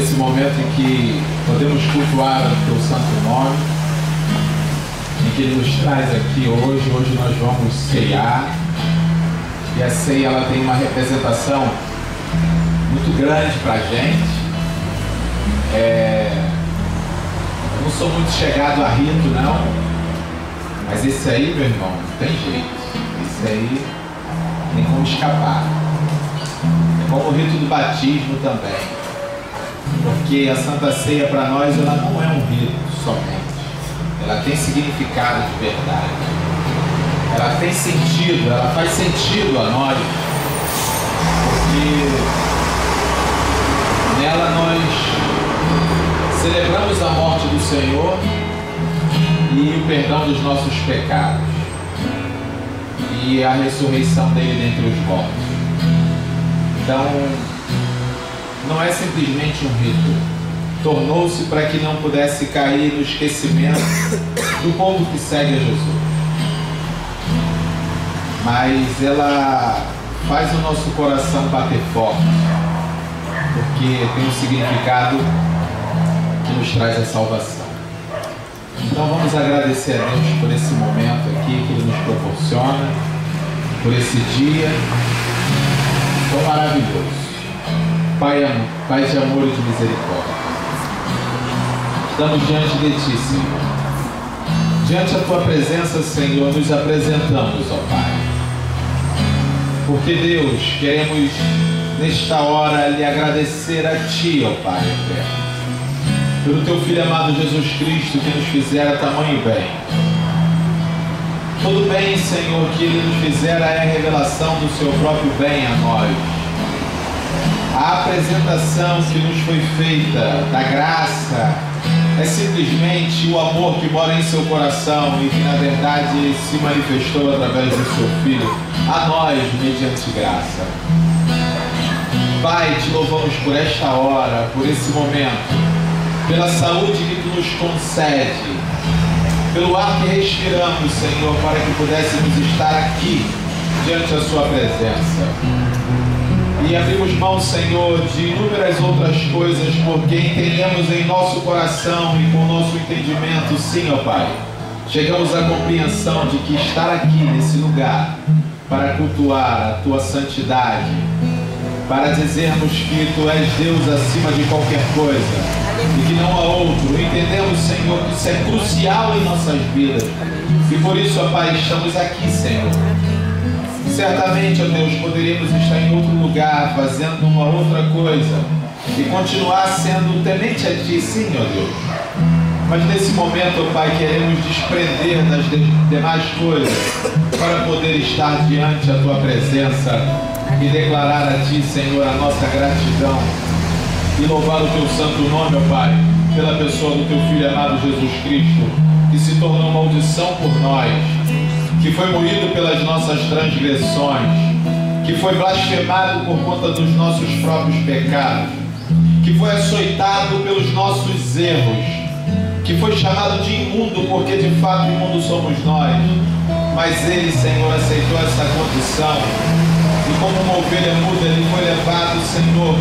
esse momento em que podemos cultuar o Teu Santo Nome, em que Ele nos traz aqui hoje. Hoje nós vamos ceiar, e a ceia ela tem uma representação muito grande para a gente. Eu não sou muito chegado a rito, não, mas esse aí, meu irmão, não tem jeito. Esse aí tem como escapar. É como o rito do batismo também. Porque a Santa Ceia para nós, ela não é um rito somente. Ela tem significado de verdade. Ela tem sentido, ela faz sentido a nós. Porque nela nós celebramos a morte do Senhor e o perdão dos nossos pecados. E a ressurreição dele dentre os mortos. Então, não é simplesmente um rito. Tornou-se para que não pudesse cair no esquecimento do povo que segue a Jesus. Mas ela faz o nosso coração bater forte, porque tem um significado que nos traz a salvação. Então vamos agradecer a Deus por esse momento aqui que Ele nos proporciona, por esse dia tão maravilhoso. Pai de amor e de misericórdia, estamos diante de Ti, Senhor. Diante da Tua presença, Senhor, nos apresentamos, ó Pai. Porque, Deus, queremos nesta hora lhe agradecer a Ti, ó Pai eterno, pelo Teu Filho amado Jesus Cristo, que nos fizera tamanho bem. Todo bem, Senhor, que Ele nos fizera é a revelação do Seu próprio bem a nós. A apresentação que nos foi feita da graça é simplesmente o amor que mora em seu coração e que na verdade se manifestou através do seu Filho a nós mediante graça. Pai, te louvamos por esta hora, por esse momento, pela saúde que tu nos concede, pelo ar que respiramos, Senhor, para que pudéssemos estar aqui diante da sua presença. E abrimos mão, Senhor, de inúmeras outras coisas, porque entendemos em nosso coração e com nosso entendimento, sim, ó Pai, chegamos à compreensão de que estar aqui nesse lugar para cultuar a Tua santidade, para dizermos que Tu és Deus acima de qualquer coisa e que não há outro. Entendemos, Senhor, que isso é crucial em nossas vidas e por isso, ó Pai, estamos aqui, Senhor. Certamente, ó Deus, poderíamos estar em outro lugar, fazendo uma outra coisa e continuar sendo temente a Ti, sim, ó Deus. Mas nesse momento, ó Pai, queremos desprender das demais coisas para poder estar diante da Tua presença e declarar a Ti, Senhor, a nossa gratidão e louvar o Teu santo nome, ó Pai, pela pessoa do Teu Filho amado Jesus Cristo, que se tornou maldição por nós, que foi moído pelas nossas transgressões, que foi blasfemado por conta dos nossos próprios pecados, que foi açoitado pelos nossos erros, que foi chamado de imundo, porque de fato imundo somos nós, mas Ele, Senhor, aceitou essa condição, e como uma ovelha muda, Ele foi levado, Senhor,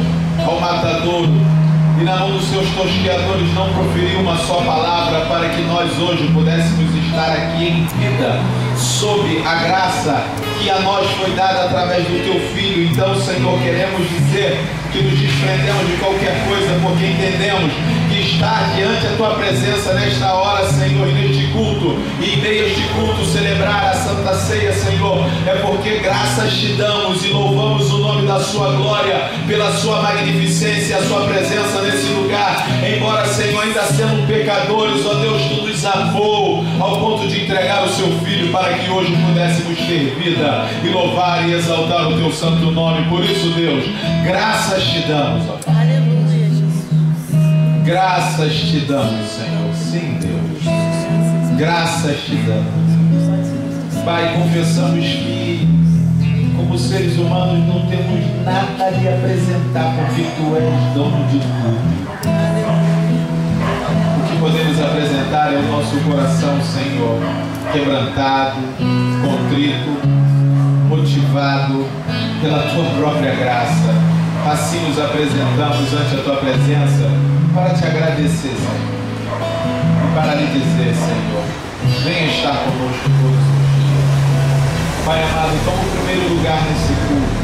ao matadouro, e na mão dos seus tosqueadores não proferiu uma só palavra para que nós hoje pudéssemos estar aqui em vida, sob a graça que a nós foi dada através do Teu Filho. Então, Senhor, queremos dizer que nos desprendemos de qualquer coisa, porque entendemos que estar diante da Tua presença nesta hora, Senhor, e neste culto, e em meio a este culto celebrar a Santa Ceia, Senhor, é porque graças Te damos e louvamos o nome da Sua glória, pela Sua magnificência, a Sua presença nesse lugar. Embora, Senhor, ainda sendo pecadores, ó Deus, Tu nos amou ao ponto de entregar o Seu Filho para que hoje pudéssemos ter vida e louvar e exaltar o Teu santo nome. Por isso, Deus, graças Te damos, ó Pai. Aleluia, Jesus. Graças Te damos, Senhor. Sim, Deus. Graças Te damos. Pai, confessamos que como seres humanos não temos nada a lhe apresentar, porque Tu és dono de tudo. O que podemos apresentar é o nosso coração, Senhor, quebrantado, contrito, motivado pela Tua própria graça, assim nos apresentamos ante a Tua presença para Te agradecer, Senhor, e para lhe dizer, Senhor, venha estar conosco todos os dias. Pai amado, toma o primeiro lugar nesse culto,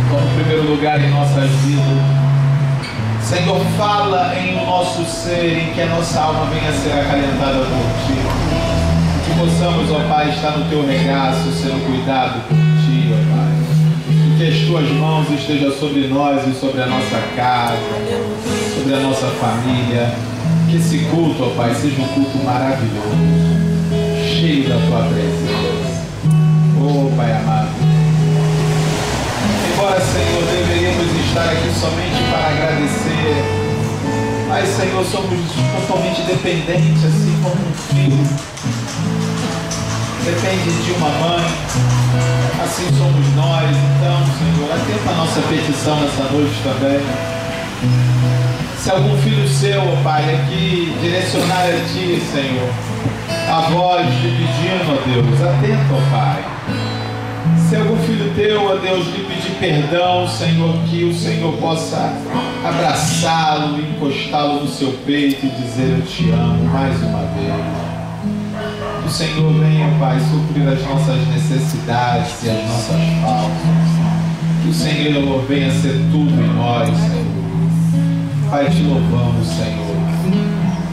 toma o primeiro lugar em nossas vidas. Senhor, fala em o nosso ser, em que a nossa alma venha a ser acalentada por Ti. Que possamos, ó Pai, estar no Teu regaço, sendo cuidado por Ti, ó Pai. E que as Tuas mãos estejam sobre nós e sobre a nossa casa, sobre a nossa família. Que esse culto, ó Pai, seja um culto maravilhoso, cheio da Tua presença. Oh, Pai amado. Embora, Senhor, deveríamos estar aqui somente para agradecer, mas, Senhor, somos totalmente dependentes, assim como um filho depende de uma mãe, assim somos nós. Então, Senhor, atenta a nossa petição nessa noite também. Se algum filho seu, ó Pai, aqui direcionar a Ti, Senhor, a voz te pedindo, ó Deus, atenta, ó Pai. Se algum filho teu, ó Deus, lhe pedir perdão, Senhor, que o Senhor possa abraçá-lo, encostá-lo no seu peito e dizer: eu te amo mais uma vez. Que o Senhor venha, Pai, suprir as nossas necessidades e as nossas faltas. Que o Senhor venha ser tudo em nós, Senhor. Pai, te louvamos, Senhor,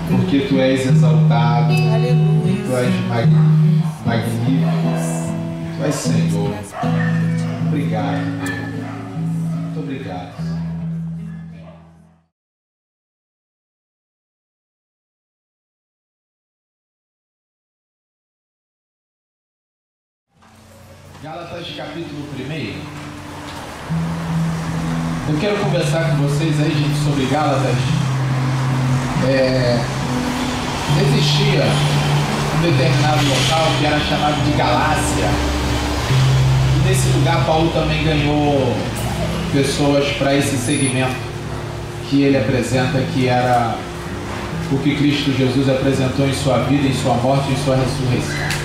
porque Tu és exaltado, Tu és magnífico. Mas, Senhor, obrigado, muito obrigado. Gálatas capítulo 1. Eu quero conversar com vocês aí, gente, sobre Gálatas. Existia um determinado local que era chamado de Galácia. Nesse lugar, Paulo também ganhou pessoas para esse segmento que ele apresenta, que era o que Cristo Jesus apresentou em sua vida, em sua morte e em sua ressurreição.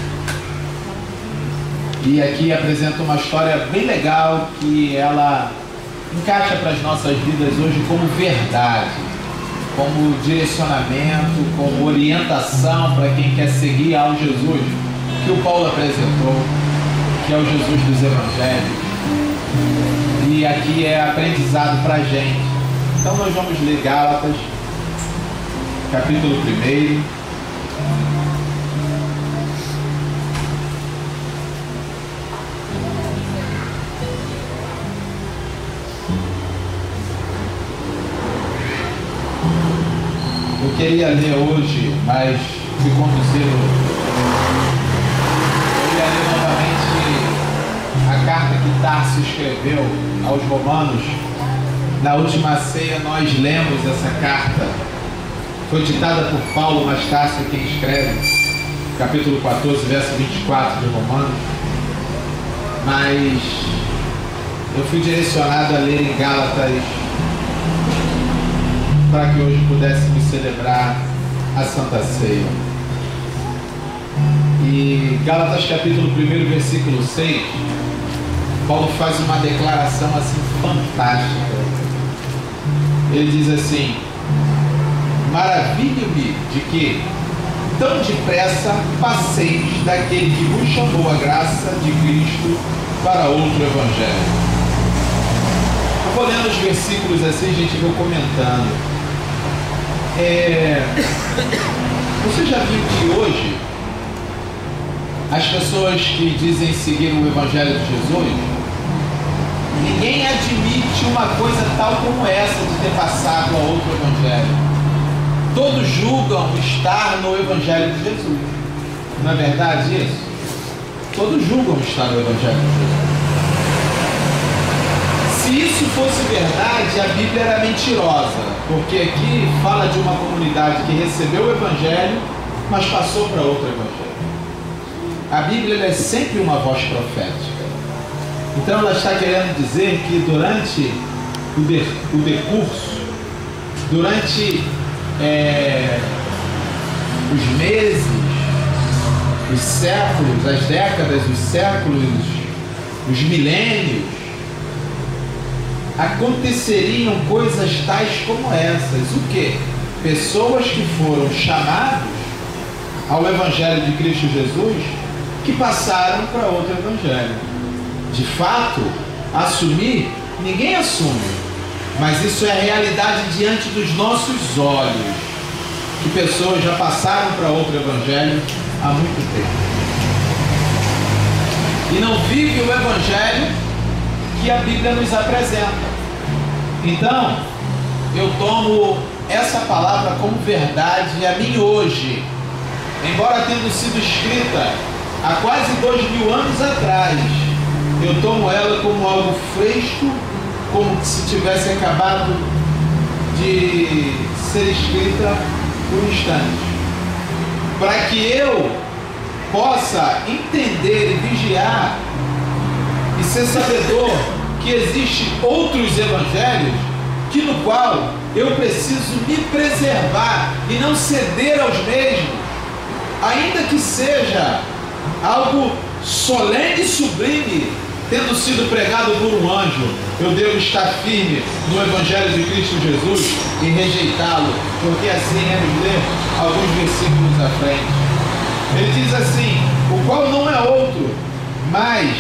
E aqui apresenta uma história bem legal que ela encaixa para as nossas vidas hoje como verdade, como direcionamento, como orientação para quem quer seguir ao Jesus que o Paulo apresentou, que é o Jesus dos Evangelhos. E aqui é aprendizado para a gente. Então nós vamos ler Gálatas, capítulo 1. Eu queria ler hoje, mas fui conduzido. Eu ia ler novamente a carta que Tarso escreveu aos Romanos. Na última ceia nós lemos essa carta. Foi ditada por Paulo, mas Tarso é quem escreve. Capítulo 14, verso 24 de Romanos. Mas eu fui direcionado a ler em Gálatas para que hoje pudéssemos celebrar a Santa Ceia. E Gálatas capítulo 1, versículo 6, Paulo faz uma declaração assim fantástica. Ele diz assim: maravilho-me de que tão depressa passeis daquele que vos chamou a graça de Cristo para outro evangelho. Eu vou lendo os versículos assim, gente, vou comentando. Você já viu que hoje as pessoas que dizem seguir o Evangelho de Jesus, ninguém admite uma coisa tal como essa de ter passado a outro Evangelho. Todos julgam estar no Evangelho de Jesus. Não é verdade isso? Todos julgam estar no Evangelho de Jesus. Se isso fosse verdade, a Bíblia era mentirosa, porque aqui fala de uma comunidade que recebeu o Evangelho, mas passou para outro Evangelho. A Bíblia é sempre uma voz profética. Então ela está querendo dizer que durante o decurso, durante os meses, os séculos, as décadas, os séculos, os milênios, aconteceriam coisas tais como essas. O quê? Pessoas que foram chamadas ao Evangelho de Cristo Jesus, que passaram para outro Evangelho. De fato, assumir, ninguém assume, mas isso é a realidade diante dos nossos olhos, que pessoas já passaram para outro Evangelho há muito tempo e não vive o Evangelho que a Bíblia nos apresenta. Então, eu tomo essa palavra como verdade a mim hoje, embora tendo sido escrita há quase 2000 anos atrás, eu tomo ela como algo fresco, como se tivesse acabado de ser escrita por um instante, para que eu possa entender e vigiar e ser sabedor que existem outros evangelhos que no qual eu preciso me preservar e não ceder aos mesmos, ainda que seja algo solene e sublime, tendo sido pregado por um anjo, eu devo estar firme no Evangelho de Cristo Jesus e rejeitá-lo, porque assim iremos ler alguns versículos à frente. Ele diz assim: o qual não é outro, mas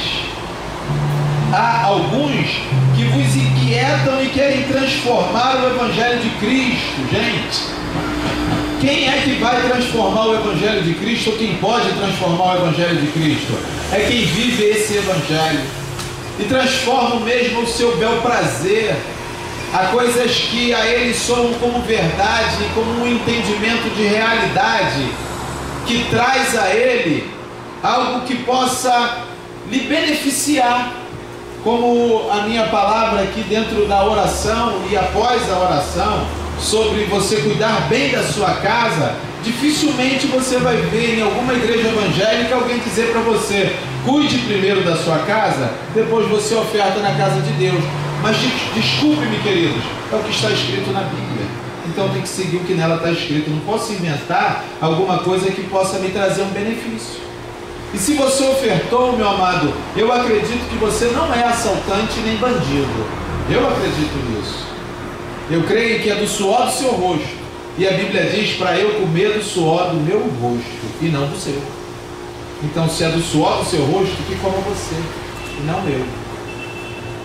há alguns que vos inquietam e querem transformar o Evangelho de Cristo. Gente, quem é que vai transformar o Evangelho de Cristo, ou quem pode transformar o Evangelho de Cristo? É quem vive esse Evangelho e transforma mesmo o seu bel prazer a coisas que a ele soam como verdade e como um entendimento de realidade, que traz a ele algo que possa lhe beneficiar, como a minha palavra aqui dentro da oração e após a oração, sobre você cuidar bem da sua casa. Dificilmente você vai ver em alguma igreja evangélica alguém dizer para você: cuide primeiro da sua casa, depois você oferta na casa de Deus. Mas desculpe-me, queridos, é o que está escrito na Bíblia, então tem que seguir o que nela está escrito. Não posso inventar alguma coisa que possa me trazer um benefício. E se você ofertou, meu amado, eu acredito que você não é assaltante nem bandido. Eu acredito nisso. Eu creio que é do suor do seu rosto, e a Bíblia diz para eu comer do suor do meu rosto e não do seu. Então, se é do suor do seu rosto, que coma você e não eu.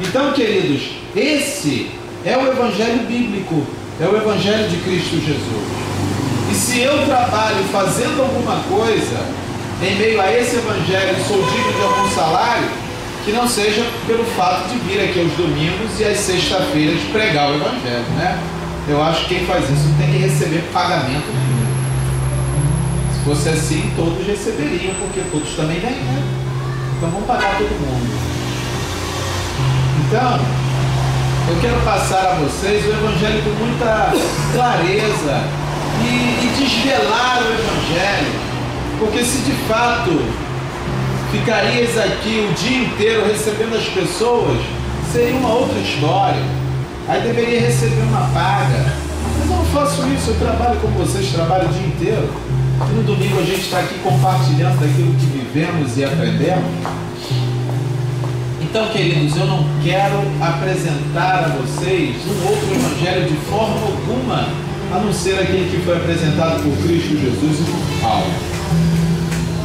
Então, queridos, esse é o Evangelho bíblico, é o Evangelho de Cristo Jesus. E se eu trabalho fazendo alguma coisa em meio a esse Evangelho e sou digno de algum salário, que não seja pelo fato de vir aqui aos domingos e às sextas-feiras pregar o Evangelho, né? Eu acho que quem faz isso tem que receber pagamento nenhum. Se fosse assim, todos receberiam, porque todos também vêm, né? Então vamos pagar todo mundo. Então, eu quero passar a vocês o Evangelho com muita clareza e desvelar o Evangelho, porque se de fato ficarias aqui o dia inteiro recebendo as pessoas, seria uma outra história. Aí deveria receber uma paga. Mas eu não faço isso, eu trabalho como vocês trabalham o dia inteiro. E no domingo a gente está aqui compartilhando daquilo que vivemos e aprendemos. Então, queridos, eu não quero apresentar a vocês um outro Evangelho de forma alguma, a não ser aquele que foi apresentado por Cristo Jesus e por Paulo.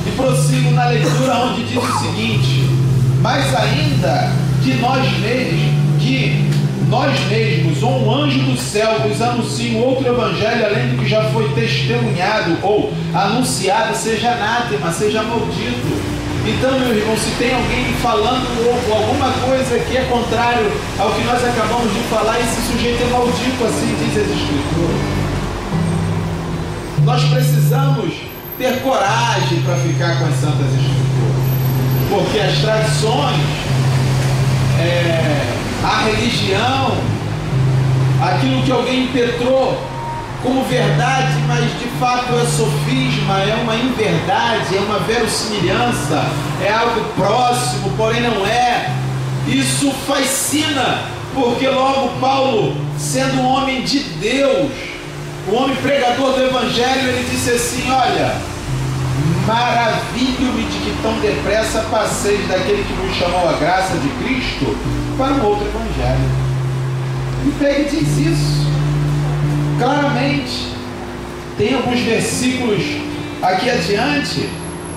E prossigo na leitura onde diz o seguinte: mas ainda que nós mesmos, ou um anjo do céu, vos anuncie um outro evangelho, além do que já foi testemunhado ou anunciado, seja anátema, seja maldito. Então, meu irmão, se tem alguém falando alguma coisa que é contrário ao que nós acabamos de falar, esse sujeito é maldito, assim diz as Escrituras. Nós precisamos ter coragem para ficar com as Santas Escrituras, porque as tradições, a religião, aquilo que alguém impetrou como verdade, mas de fato é sofisma, é uma inverdade, é uma verossimilhança, é algo próximo, porém não é. Isso fascina, porque logo Paulo, sendo um homem de Deus, um homem pregador do Evangelho, ele disse assim: olha, maravilho-me de que tão depressa passeis daquele que nos chamou a graça de Cristo para um outro Evangelho. Ele pega e diz isso claramente. Tem alguns versículos aqui adiante,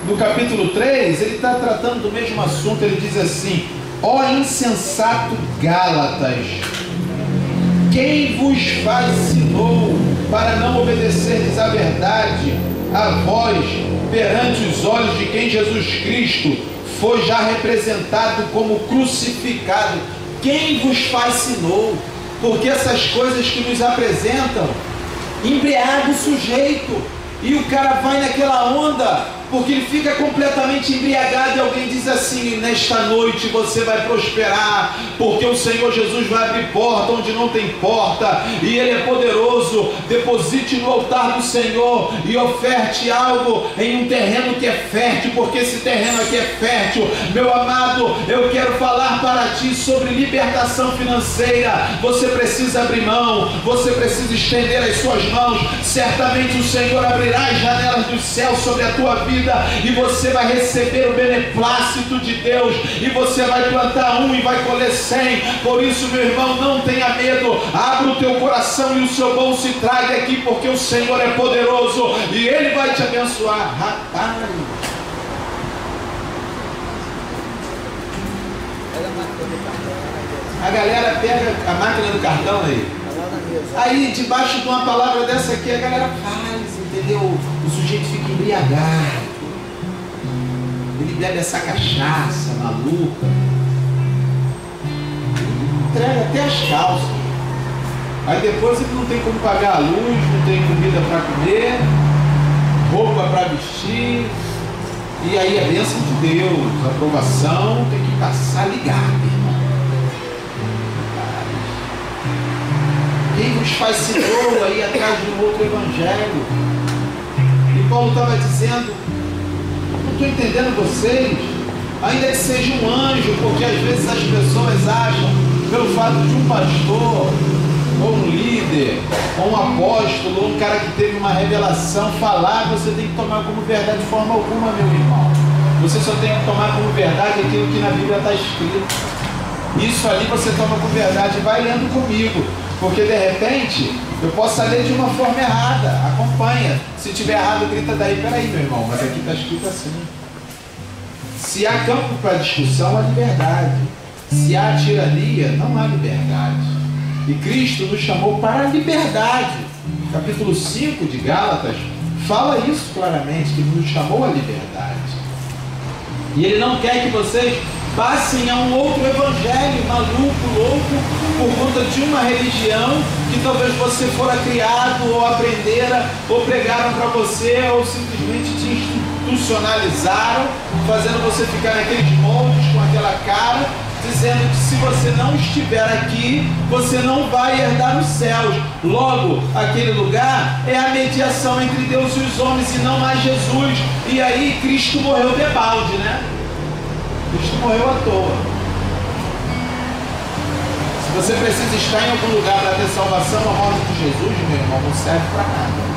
no capítulo 3, ele está tratando do mesmo assunto. Ele diz assim: ó insensato Gálatas, quem vos fascinou para não obedecerdes à verdade, a vós, perante os olhos de quem Jesus Cristo foi já representado como crucificado? Quem vos fascinou? Porque essas coisas que nos apresentam embriaga o sujeito, e o cara vai naquela onda, porque ele fica completamente embriagado, e alguém diz assim: nesta noite você vai prosperar, porque o Senhor Jesus vai abrir porta onde não tem porta, e Ele é poderoso. Deposite no altar do Senhor e oferte algo em um terreno que é fértil, porque esse terreno aqui é fértil. Meu amado, eu quero falar para ti sobre libertação financeira. Você precisa abrir mão, você precisa estender as suas mãos. Certamente o Senhor abrirá as janelas dos céus sobre a tua vida, e você vai receber o beneplácito de Deus, e você vai plantar 1 e vai colher 100. Por isso, meu irmão, não tenha medo. Abra o teu coração e o seu bom se traga aqui, porque o Senhor é poderoso e Ele vai te abençoar. Rapaz, a galera pega a máquina do cartão aí debaixo de uma palavra dessa aqui, a galera faz, entendeu? O sujeito fica embriagado, ele bebe essa cachaça maluca, entrega até as calças. Aí depois ele não tem como pagar a luz, não tem comida para comer, roupa para vestir, e aí a bênção de Deus, a aprovação tem que passar ligado, irmão. Quem nos fascinou aí atrás de um outro evangelho? E Paulo estava dizendo: não estou entendendo vocês, ainda que seja um anjo, porque às vezes as pessoas acham, pelo fato de um pastor, ou um líder, ou um apóstolo, ou um cara que teve uma revelação falar, você tem que tomar como verdade de forma alguma, meu irmão. Você só tem que tomar como verdade aquilo que na Bíblia está escrito. Isso ali você toma como verdade. Vai lendo comigo, porque de repente eu posso ler de uma forma errada. Acompanha. Se tiver errado, grita daí: peraí, meu irmão, mas aqui está escrito assim. Se há campo para discussão, há liberdade. Se há tirania, não há liberdade. E Cristo nos chamou para a liberdade. Capítulo 5 de Gálatas fala isso claramente, que nos chamou à liberdade. E Ele não quer que vocês passem a um outro evangelho maluco, louco, por conta de uma religião que talvez você fora criado, ou aprendera, ou pregaram para você, ou simplesmente te institucionalizaram, fazendo você ficar naqueles moldes, com aquela cara, dizendo que se você não estiver aqui, você não vai herdar os céus. Logo, aquele lugar é a mediação entre Deus e os homens, e não mais Jesus. E aí Cristo morreu de balde, né? Cristo morreu à toa. Se você precisa estar em algum lugar para ter salvação, a morte de Jesus, meu irmão, não serve para nada.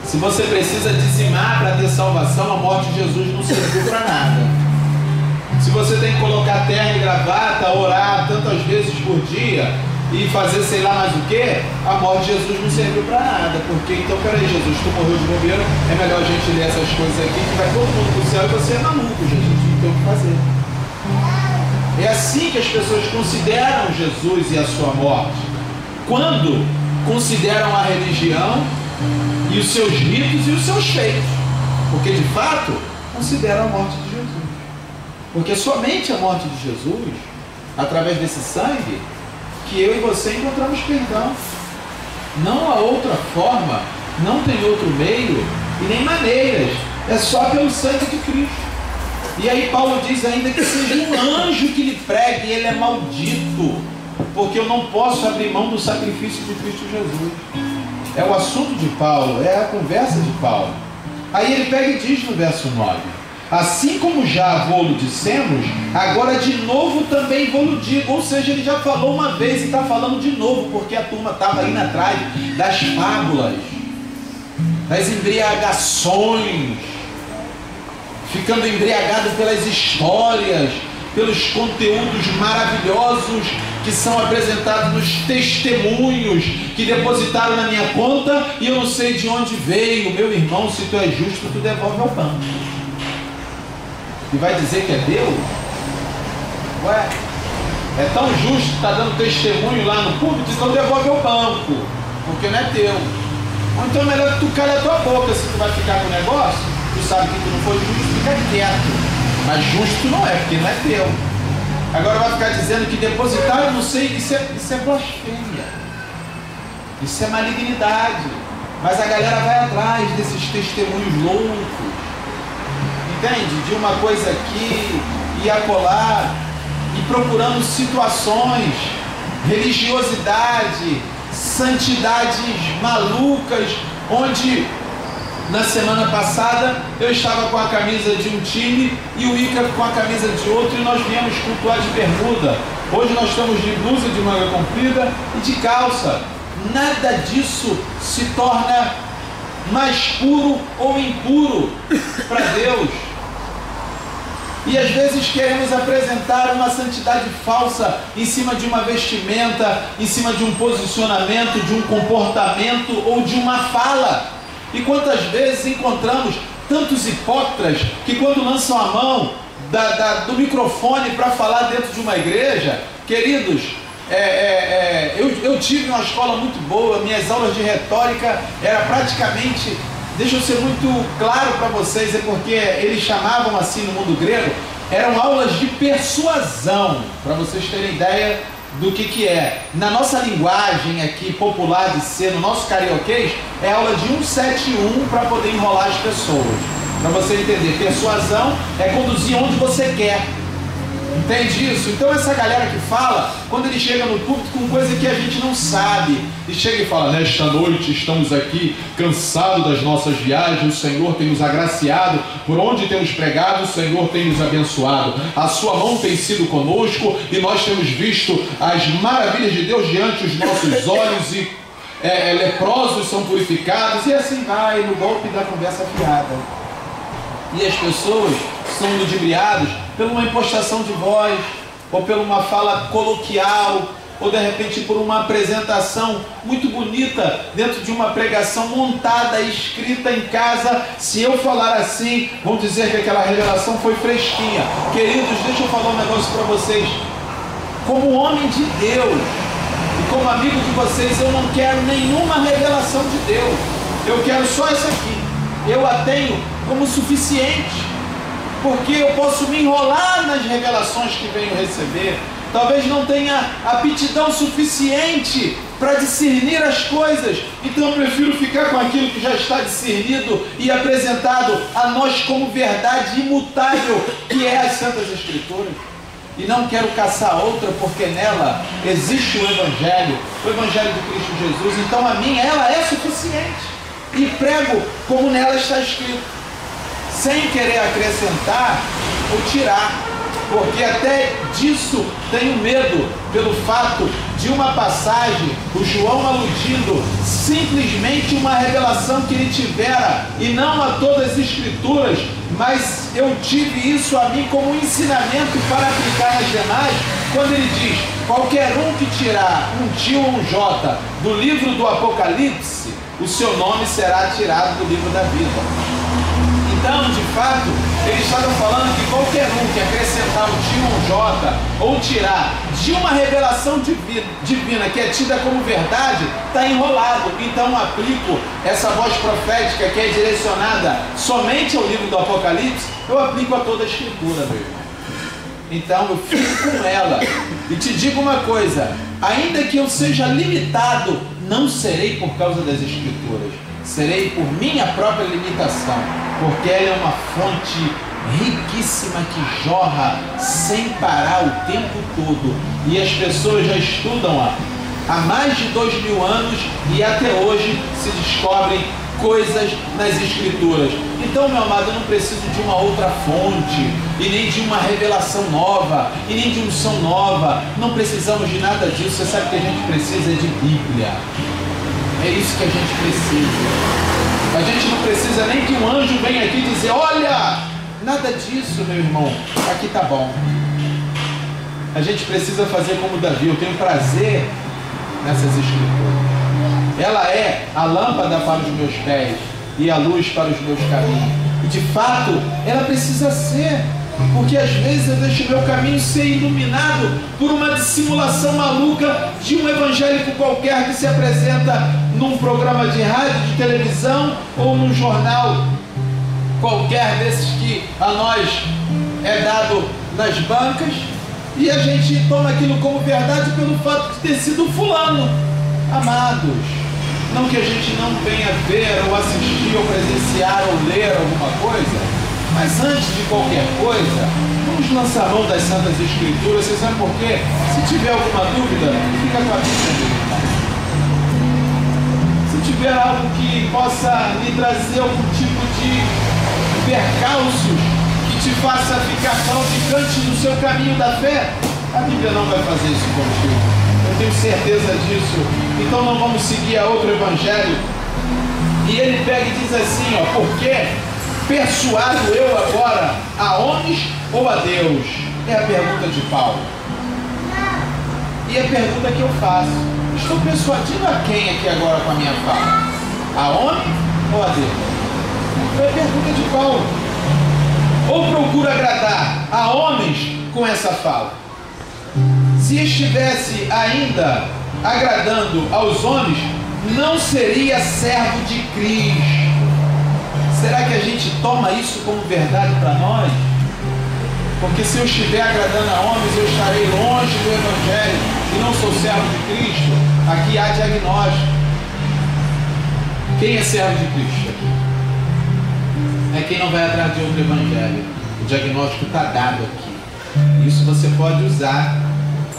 Se você precisa dizimar para ter salvação, a morte de Jesus não serviu para nada. Se você tem que colocar terno e gravata, orar tantas vezes por dia e fazer sei lá mais o que, a morte de Jesus não serviu para nada. Porque então, peraí, Jesus, tu morreu de bobeira, é melhor a gente ler essas coisas aqui, que vai todo mundo para o céu e você é maluco, Jesus, não tem o que fazer. É assim que as pessoas consideram Jesus e a sua morte, quando consideram a religião e os seus ritos e os seus feitos, porque de fato consideram a morte de Jesus. Porque somente a morte de Jesus, através desse sangue, que eu e você encontramos perdão. Não há outra forma, não tem outro meio e nem maneiras, é só pelo sangue de Cristo. E aí Paulo diz ainda que seja um anjo que lhe pregue, ele é maldito, porque eu não posso abrir mão do sacrifício de Cristo Jesus. É o assunto de Paulo, é a conversa de Paulo. Aí ele pega e diz no verso 9: assim como já vou-lo dissemos, agora de novo também vou-lo digo. Ou seja, ele já falou uma vez e está falando de novo, porque a turma estava indo atrás das fábulas, das embriagações, ficando embriagado pelas histórias, pelos conteúdos maravilhosos que são apresentados nos testemunhos que depositaram na minha conta e eu não sei de onde veio. Meu irmão, se tu é justo, tu devolve ao banco. E vai dizer que é Deus? Ué, é tão justo, está dando testemunho lá no público, então devolve ao banco, porque não é teu. Ou então é melhor que tu calhe a tua boca. Se tu vai ficar com o negócio, tu sabe que tu não foi justo, fica quieto. Mas justo não é, porque não é teu. Agora vai ficar dizendo que depositaram, não sei, isso é blasfêmia. Isso é malignidade. Mas a galera vai atrás desses testemunhos loucos. Entende? De uma coisa aqui e acolá, e procurando situações, religiosidade, santidades malucas, onde na semana passada eu estava com a camisa de um time e o Ica com a camisa de outro e nós viemos cultuar de bermuda. Hoje nós estamos de blusa de manga comprida e de calça. Nada disso se torna mais puro ou impuro para Deus. E às vezes queremos apresentar uma santidade falsa em cima de uma vestimenta, em cima de um posicionamento, de um comportamento ou de uma fala. E quantas vezes encontramos tantos hipócritas que quando lançam a mão do microfone para falar dentro de uma igreja, queridos, eu tive uma escola muito boa, minhas aulas de retórica era praticamente, deixa eu ser muito claro para vocês, é porque eles chamavam assim no mundo grego, eram aulas de persuasão, para vocês terem ideia do que é. Na nossa linguagem aqui popular de ser, no nosso carioquês, é aula de 171 para poder enrolar as pessoas. Para você entender, persuasão é conduzir onde você quer. Entende isso? Então essa galera que fala, quando ele chega no púlpito com coisa que a gente não sabe, e chega e fala, nesta noite estamos aqui cansados das nossas viagens, o Senhor tem nos agraciado, por onde temos pregado, o Senhor tem nos abençoado, a sua mão tem sido conosco e nós temos visto as maravilhas de Deus diante dos nossos olhos e leprosos são purificados, e assim vai no golpe da conversa fiada. E as pessoas são ludibriadas por uma impostação de voz, ou por uma fala coloquial, ou de repente por uma apresentação muito bonita dentro de uma pregação montada, escrita em casa. Se eu falar assim, vão dizer que aquela revelação foi fresquinha. Queridos, deixa eu falar um negócio para vocês. Como homem de Deus e como amigo de vocês, eu não quero nenhuma revelação de Deus. Eu quero só essa aqui. Eu a tenho como suficiente, porque eu posso me enrolar nas revelações que venho receber. Talvez não tenha aptidão suficiente para discernir as coisas, então eu prefiro ficar com aquilo que já está discernido e apresentado a nós como verdade imutável, que é as Santas Escrituras. E não quero caçar outra, porque nela existe o Evangelho de Cristo Jesus. Então a mim ela é suficiente, e prego como nela está escrito, sem querer acrescentar ou tirar, porque até disso tenho medo, pelo fato de uma passagem, o João aludindo simplesmente uma revelação que ele tivera, e não a todas as Escrituras, mas eu tive isso a mim como um ensinamento para aplicar nas demais, quando ele diz, qualquer um que tirar um T ou um J do livro do Apocalipse, o seu nome será tirado do livro da vida. Então, de fato, eles estavam falando que qualquer um que acrescentar um T ou um J, ou tirar de uma revelação divina que é tida como verdade, está enrolado. Então aplico essa voz profética que é direcionada somente ao livro do Apocalipse, eu aplico a toda a Escritura, meu irmão. Então eu fico com ela. E te digo uma coisa, ainda que eu seja limitado, não serei por causa das Escrituras, serei por minha própria limitação, porque ela é uma fonte riquíssima que jorra sem parar o tempo todo, e as pessoas já estudam-a há mais de 2000 anos e até hoje se descobrem coisas nas Escrituras. Então, meu amado, eu não preciso de uma outra fonte, e nem de uma revelação nova, e nem de unção nova. Não precisamos de nada disso. Você sabe que a gente precisa de Bíblia. É isso que a gente precisa. A gente não precisa nem que um anjo venha aqui dizer, olha, nada disso, meu irmão, aqui tá bom. a gente precisa fazer como Davi. Eu tenho prazer nessas escrituras. Ela é a lâmpada para os meus pés e a luz para os meus caminhos. E de fato, ela precisa ser, porque às vezes eu deixo meu caminho ser iluminado por uma dissimulação maluca de um evangélico qualquer que se apresenta num programa de rádio, de televisão ou num jornal qualquer desses que a nós é dado nas bancas, e a gente toma aquilo como verdade pelo fato de ter sido fulano. Amados, não que a gente não venha ver ou assistir ou presenciar ou ler alguma coisa, mas antes de qualquer coisa, vamos lançar a mão das Santas Escrituras. Você sabe por quê? Se tiver alguma dúvida, fica com a Bíblia. Se tiver algo que possa lhe trazer algum tipo de percalços que te faça ficar claudicante no seu caminho da fé, a Bíblia não vai fazer isso contigo. Eu tenho certeza disso. Então não vamos seguir a outro evangelho. E ele pega e diz assim, ó: por quê? Persuado eu agora a homens ou a Deus? É a pergunta de Paulo. E a pergunta que eu faço: estou persuadindo a quem aqui agora com a minha fala? A homem ou a Deus? É a pergunta de Paulo. Ou procuro agradar a homens com essa fala? Se estivesse ainda agradando aos homens, não seria servo de Cristo. Será que a gente toma isso como verdade para nós? Porque se eu estiver agradando a homens, eu estarei longe do Evangelho e não sou servo de Cristo. Aqui há diagnóstico. Quem é servo de Cristo? É quem não vai atrás de outro Evangelho. O diagnóstico está dado aqui. Isso você pode usar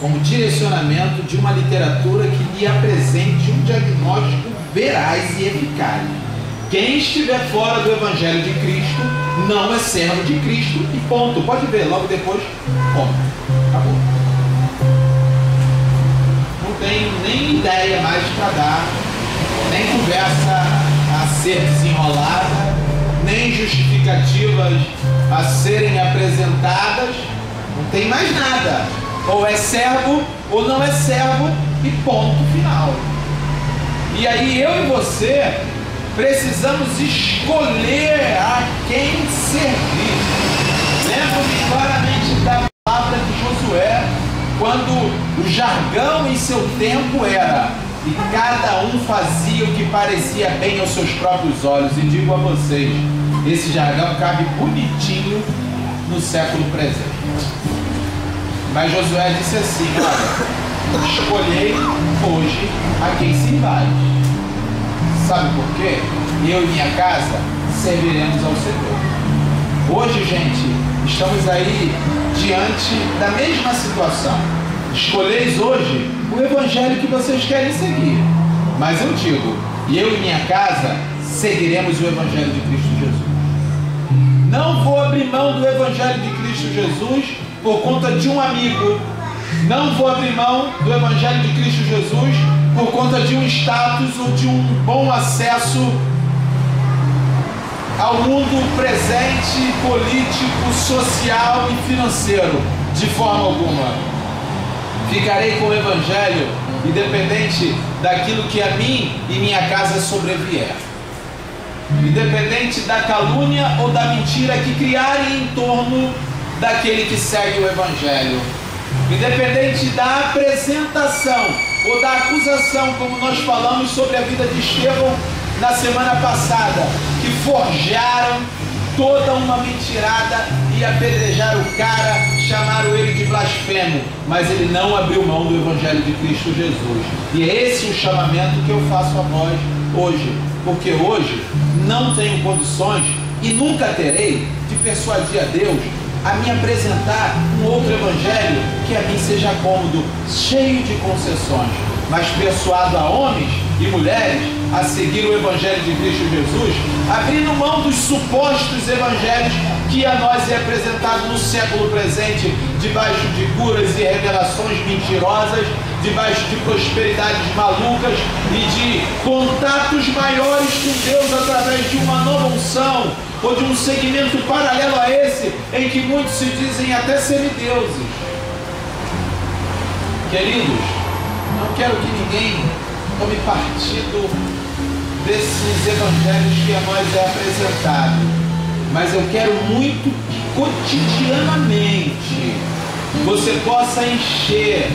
como direcionamento de uma literatura que lhe apresente um diagnóstico veraz e eficaz. Quem estiver fora do Evangelho de Cristo não é servo de Cristo e ponto. Pode ver, logo depois, ponto. Acabou. Não tem nem ideia mais para dar, nem conversa a ser desenrolada, nem justificativas a serem apresentadas. Não tem mais nada. Ou é servo ou não é servo e ponto final. E aí eu e você precisamos escolher a quem servir. Lembro-me claramente da palavra de Josué, quando o jargão em seu tempo era: e cada um fazia o que parecia bem aos seus próprios olhos. E digo a vocês, esse jargão cabe bonitinho no século presente. Mas Josué disse assim: olha, escolhei hoje a quem sirvais. Sabe por quê? Eu e minha casa serviremos ao Senhor. Hoje, gente, estamos aí diante da mesma situação. Escolheis hoje o Evangelho que vocês querem seguir. Mas eu digo, eu e minha casa seguiremos o Evangelho de Cristo Jesus. Não vou abrir mão do Evangelho de Cristo Jesus por conta de um amigo. Não vou abrir mão do Evangelho de Cristo Jesus por conta de um status ou de um bom acesso ao mundo presente, político, social e financeiro, de forma alguma. Ficarei com o Evangelho independente daquilo que a mim e minha casa sobrevier, independente da calúnia ou da mentira que criarem em torno daquele que segue o Evangelho, independente da apresentação ou da acusação, como nós falamos sobre a vida de Estevão na semana passada, que forjaram toda uma mentirada e apedrejaram o cara, chamaram ele de blasfemo, mas ele não abriu mão do Evangelho de Cristo Jesus. E é esse o chamamento que eu faço a nós hoje, porque hoje não tenho condições e nunca terei de persuadir a Deus a me apresentar um outro Evangelho que a mim seja cômodo, cheio de concessões, mas persuado a homens e mulheres a seguir o Evangelho de Cristo Jesus, abrindo mão dos supostos evangelhos que a nós é apresentado no século presente, debaixo de curas e revelações mentirosas, debaixo de prosperidades malucas e de contatos maiores com Deus através de uma nova unção, ou de um segmento paralelo a esse, em que muitos se dizem até semideuses. Queridos, não quero que ninguém tome partido desses evangelhos que a nós é apresentado, mas eu quero muito que cotidianamente você possa encher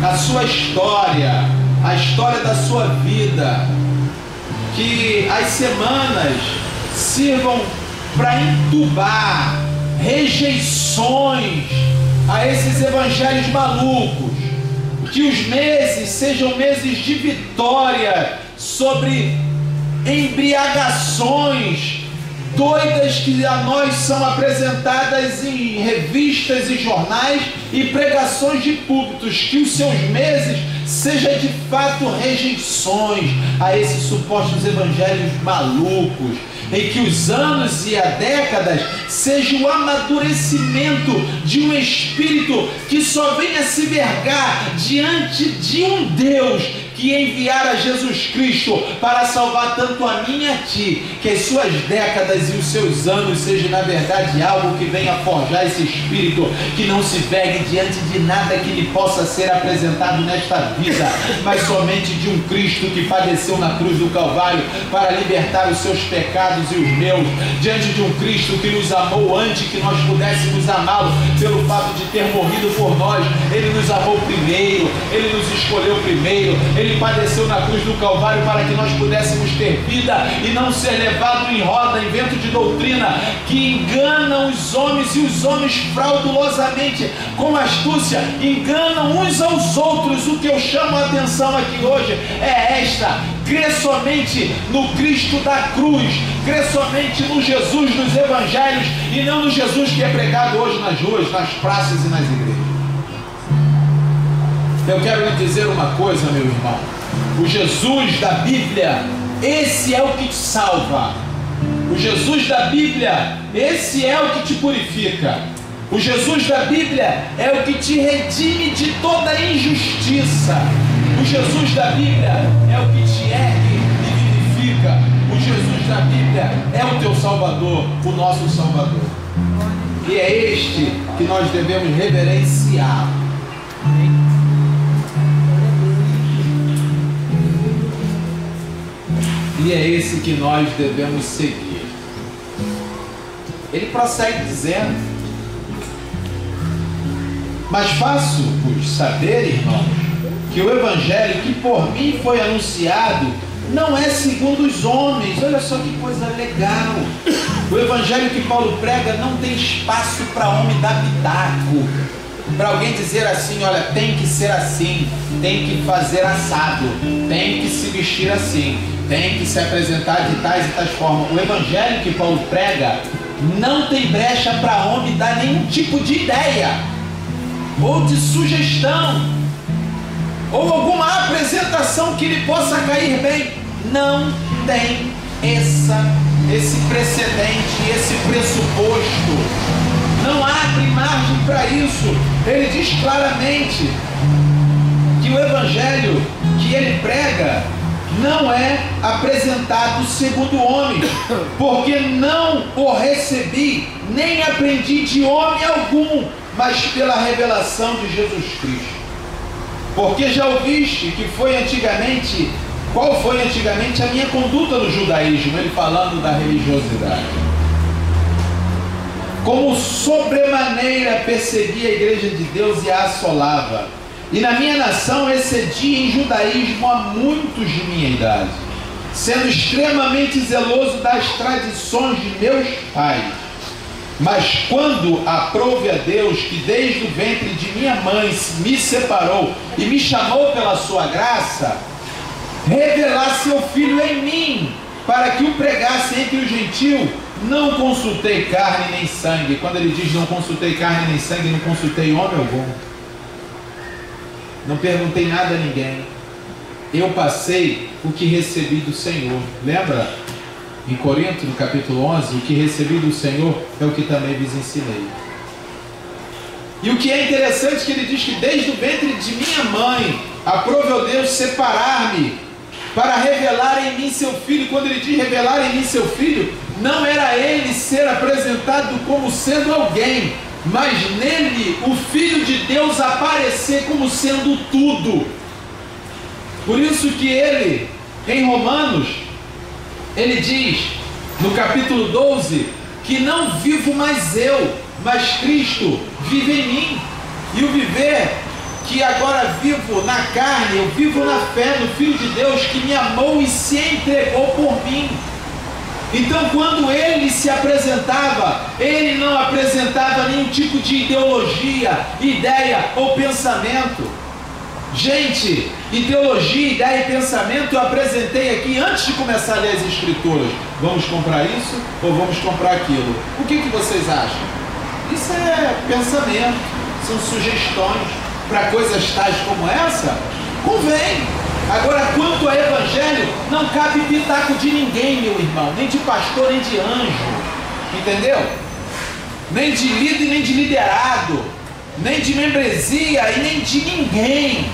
a sua história, a história da sua vida, que as semanas sirvam para entubar rejeições a esses evangelhos malucos, que os meses sejam meses de vitória sobre embriagações doidas que a nós são apresentadas em revistas e jornais e pregações de púlpitos, que os seus meses sejam de fato rejeições a esses supostos evangelhos malucos, em que os anos e as décadas sejam o amadurecimento de um espírito que só venha se vergar diante de um Deus que enviara Jesus Cristo para salvar tanto a mim e a ti, que as suas décadas e os seus anos sejam na verdade algo que venha forjar esse espírito, que não se vergue diante de nada que lhe possa ser apresentado nesta vida, mas somente de um Cristo que padeceu na cruz do Calvário para libertar os seus pecados e os meus, diante de um Cristo que nos amou antes que nós pudéssemos amá-lo, pelo fato de ter morrido por nós. Ele nos amou primeiro, Ele nos escolheu primeiro, Ele padeceu na cruz do Calvário para que nós pudéssemos ter vida e não ser levado em roda, em vento de doutrina que enganam os homens, e os homens fraudulosamente, com astúcia, enganam uns aos outros. O que eu chamo a atenção aqui hoje é esta: crê somente no Cristo da cruz, crê somente no Jesus dos evangelhos e não no Jesus que é pregado hoje nas ruas, nas praças e nas igrejas. Eu quero lhe dizer uma coisa, meu irmão: o Jesus da Bíblia, esse é o que te salva. O Jesus da Bíblia, esse é o que te purifica. O Jesus da Bíblia é o que te redime de toda injustiça. O Jesus da Bíblia é o que te ergue e vivifica. O Jesus da Bíblia é o teu Salvador, o nosso Salvador. E é este que nós devemos reverenciar. E é esse que nós devemos seguir. Ele prossegue dizendo: mas faço-vos saber, irmãos, que o evangelho que por mim foi anunciado não é segundo os homens. Olha só que coisa legal. O evangelho que Paulo prega não tem espaço para homem dar pitaco, para alguém dizer assim: olha, tem que ser assim, tem que fazer assado, tem que se vestir assim, tem que se apresentar de tais e tais formas. O evangelho que Paulo prega não tem brecha para homem dar nenhum tipo de ideia, ou de sugestão, ou alguma apresentação que lhe possa cair bem. Não tem esse precedente, esse pressuposto. Não abre margem para isso. Ele diz claramente que o evangelho que ele prega não é apresentado segundo o homem, porque não o recebi, nem aprendi de homem algum, mas pela revelação de Jesus Cristo. Porque já ouviste que foi antigamente, qual foi antigamente a minha conduta no judaísmo, ele falando da religiosidade. Como sobremaneira persegui a igreja de Deus e a assolava, e na minha nação excedi em judaísmo a muitos de minha idade, sendo extremamente zeloso das tradições de meus pais. Mas quando aprouve a Deus, que desde o ventre de minha mãe me separou e me chamou pela sua graça, revelar seu Filho em mim, para que o pregasse entre os gentios, não consultei carne nem sangue. Quando ele diz não consultei carne nem sangue, não consultei homem algum, não perguntei nada a ninguém. Eu passei o que recebi do Senhor. Lembra? Em Corinto, no capítulo 11, o que recebi do Senhor é o que também vos ensinei. E o que é interessante é que ele diz que desde o ventre de minha mãe aprove Deus separar-me para revelar em mim seu Filho. Quando ele diz revelar em mim seu Filho, não era ele ser apresentado como sendo alguém, mas nele o Filho de Deus aparecer como sendo tudo. Por isso que ele, em Romanos, ele diz, no capítulo 12, que não vivo mais eu, mas Cristo vive em mim. E o viver que agora vivo na carne, eu vivo na fé no Filho de Deus que me amou e se entregou por mim. Então, quando ele se apresentava, ele não apresentava nenhum tipo de ideologia, ideia ou pensamento. Gente, ideologia, ideia e pensamento eu apresentei aqui antes de começar a ler as Escrituras. Vamos comprar isso ou vamos comprar aquilo? O que vocês acham? Isso é pensamento, são sugestões para coisas tais como essa. Convém. Agora, quanto ao Evangelho, não cabe pitaco de ninguém, meu irmão, nem de pastor, nem de anjo, entendeu? Nem de líder, nem de liderado, nem de membresia e nem de ninguém.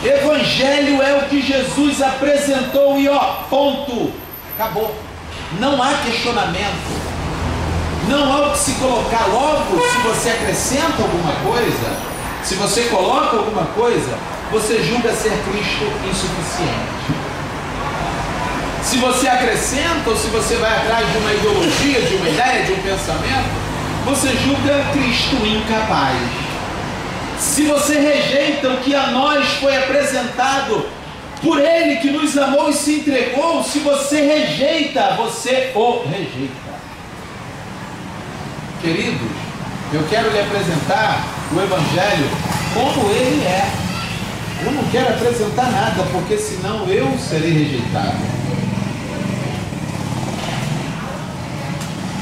Evangelho é o que Jesus apresentou e ó, ponto, acabou. Não há questionamento, não há o que se colocar. Logo, se você acrescenta alguma coisa, se você coloca alguma coisa, você julga ser Cristo insuficiente. Se você acrescenta ou se você vai atrás de uma ideologia, de uma ideia, de um pensamento, você julga Cristo incapaz. Se você rejeita o que a nós foi apresentado por Ele que nos amou e se entregou, se você rejeita, você o rejeita. Queridos, eu quero lhe apresentar o Evangelho como ele é. Eu não quero apresentar nada, porque senão eu serei rejeitado.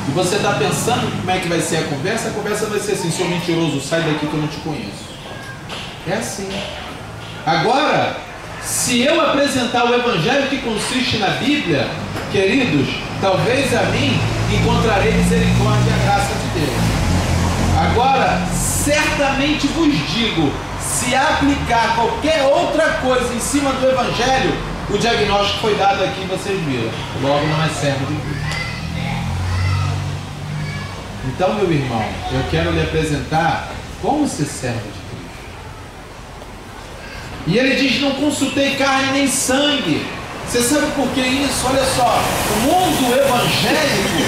E você está pensando como é que vai ser a conversa? A conversa vai ser assim: seu mentiroso, sai daqui que eu não te conheço. É assim. Agora, se eu apresentar o Evangelho que consiste na Bíblia, queridos, talvez a mim encontrarei misericórdia e a graça de Deus. Agora, certamente vos digo, se aplicar qualquer outra coisa em cima do Evangelho, o diagnóstico foi dado aqui, vocês viram. Logo não é servo de Deus. Então, meu irmão, eu quero lhe apresentar como ser servo de Cristo. E ele diz: não consultei carne nem sangue. Você sabe por que isso? Olha só, o mundo evangélico,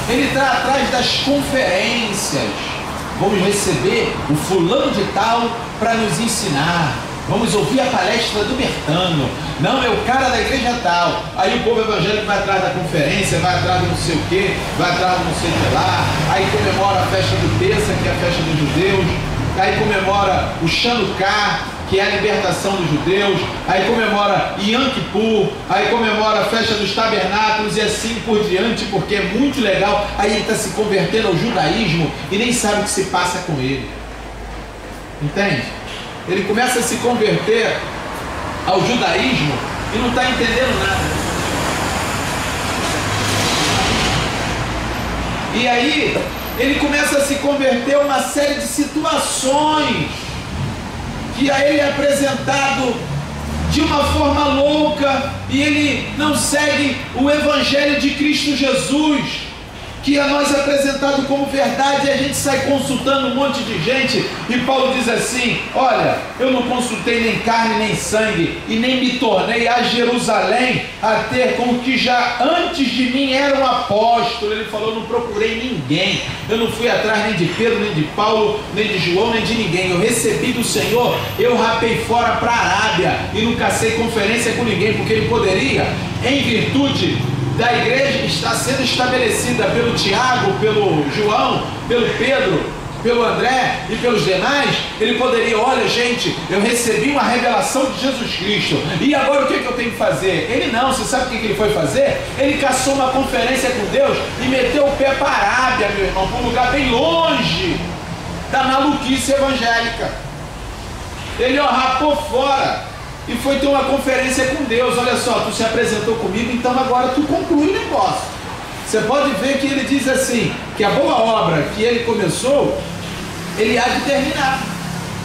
ele está atrás das conferências. Vamos receber o fulano de tal para nos ensinar. Vamos ouvir a palestra do Bertano. Não, é o cara da igreja tal. Aí o povo evangélico vai atrás da conferência, vai atrás do não sei o que, vai atrás do não sei o que lá. Aí comemora a festa do Terça, que é a festa dos judeus. Aí comemora o Chanukah, que é a libertação dos judeus. Aí comemora Yom Kippur. Aí comemora a festa dos tabernáculos e assim por diante, porque é muito legal. Aí ele está se convertendo ao judaísmo e nem sabe o que se passa com ele. Entende? Ele começa a se converter ao judaísmo e não está entendendo nada. E aí ele começa a se converter a uma série de situações que a ele é apresentado de uma forma louca, e ele não segue o Evangelho de Cristo Jesus, que a nós é apresentado como verdade, e a gente sai consultando um monte de gente. E Paulo diz assim: olha, eu não consultei nem carne nem sangue, e nem me tornei a Jerusalém a ter com que já antes de mim era um apóstolo. Ele falou: eu não procurei ninguém, eu não fui atrás nem de Pedro, nem de Paulo, nem de João, nem de ninguém. Eu recebi do Senhor, eu rapei fora para a Arábia e não cacei conferência com ninguém, porque ele poderia, em virtude da igreja está sendo estabelecida pelo Tiago, pelo João, pelo Pedro, pelo André e pelos demais, ele poderia: olha gente, eu recebi uma revelação de Jesus Cristo, e agora o que eu tenho que fazer? Ele não, você sabe o que ele foi fazer? Ele caçou uma conferência com Deus e meteu o pé para a Arábia, meu irmão, para um lugar bem longe da maluquice evangélica. Ele rapou fora e foi ter uma conferência com Deus. Olha só, tu se apresentou comigo, então agora tu conclui o negócio. Você pode ver que ele diz assim, que a boa obra que ele começou, ele há de terminar.